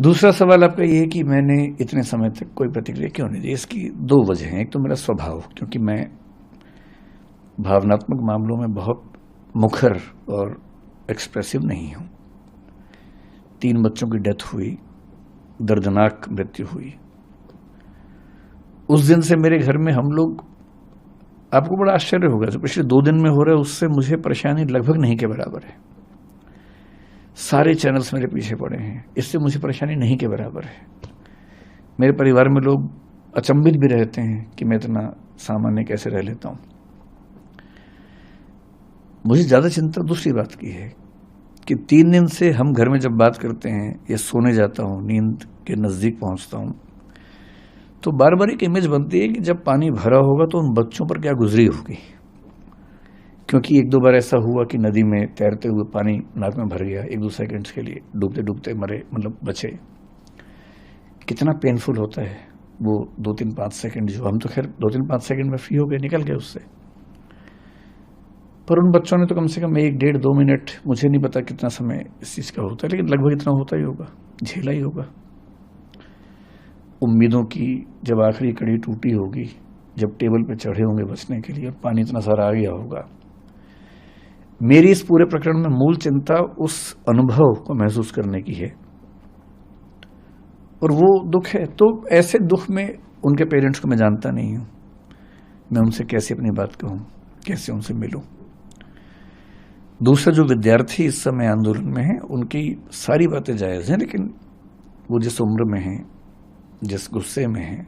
दूसरा सवाल आपका ये है कि मैंने इतने समय तक कोई प्रतिक्रिया क्यों नहीं दी। इसकी दो वजह हैं। एक तो मेरा स्वभाव, क्योंकि मैं भावनात्मक मामलों में बहुत मुखर और एक्सप्रेसिव नहीं हूं। 3 बच्चों की डेथ हुई, दर्दनाक मृत्यु हुई। उस दिन से मेरे घर में हम लोग, आपको बड़ा आश्चर्य होगा, जो पिछले 2 दिन में हो रहा है उससे मुझे परेशानी लगभग नहीं के बराबर है। सारे चैनल्स मेरे पीछे पड़े हैं, इससे मुझे परेशानी नहीं के बराबर है। मेरे परिवार में लोग अचंभित भी रहते हैं कि मैं इतना सामान्य कैसे रह लेता हूं। मुझे ज्यादा चिंता दूसरी बात की है कि 3 दिन से हम घर में जब बात करते हैं या सोने जाता हूं, नींद के नजदीक पहुंचता हूं, तो बार बार एक इमेज बनती है कि जब पानी भरा होगा तो उन बच्चों पर क्या गुजरी होगी। क्योंकि 1-2 बार ऐसा हुआ कि नदी में तैरते हुए पानी नाक में भर गया, 1-2 सेकंड्स के लिए डूबते डूबते मरे, मतलब बचे। कितना पेनफुल होता है वो 2-3-5 सेकंड, जो हम तो खैर 2-3-5 सेकंड में फ्री हो गए, निकल गए उससे। पर उन बच्चों ने तो कम से कम 1-1.5-2 मिनट, मुझे नहीं पता कितना समय इस चीज का होता है, लेकिन लगभग इतना होता ही होगा, झेला ही होगा। उम्मीदों की जब आखिरी कड़ी टूटी होगी, जब टेबल पे चढ़े होंगे बचने के लिए और पानी इतना सारा आ गया होगा। मेरी इस पूरे प्रकरण में मूल चिंता उस अनुभव को महसूस करने की है, और वो दुख है। तो ऐसे दुख में उनके पेरेंट्स को मैं जानता नहीं हूं, मैं उनसे कैसे अपनी बात कहूं, कैसे उनसे मिलूं। दूसरा, जो विद्यार्थी इस समय आंदोलन में है, उनकी सारी बातें जायज हैं, लेकिन वो जिस उम्र में हैं, जिस गुस्से में हैं,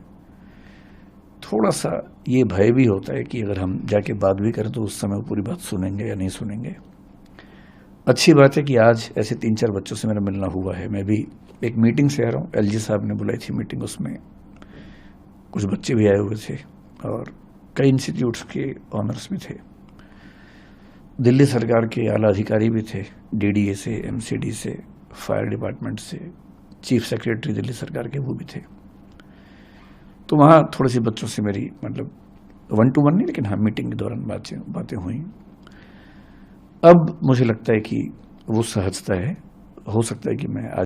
थोड़ा सा ये भय भी होता है कि अगर हम जाके बात भी करें तो उस समय वो पूरी बात सुनेंगे या नहीं सुनेंगे। अच्छी बात है कि आज ऐसे 3-4 बच्चों से मेरा मिलना हुआ है। मैं भी एक मीटिंग से आ रहा हूँ, एलजी साहब ने बुलाई थी मीटिंग, उसमें कुछ बच्चे भी आए हुए थे और कई इंस्टीट्यूट्स के ऑनर्स भी थे, दिल्ली सरकार के आला अधिकारी भी थे, डीडीए से, एमसीडी से, फायर डिपार्टमेंट से, चीफ सेक्रेटरी दिल्ली सरकार के वो भी थे। तो वहाँ थोड़ी सी बच्चों से मेरी, मतलब 1-to-1 नहीं, लेकिन हाँ मीटिंग के दौरान बातें हुई। अब मुझे लगता है कि वो सहजता है, हो सकता है कि मैं आज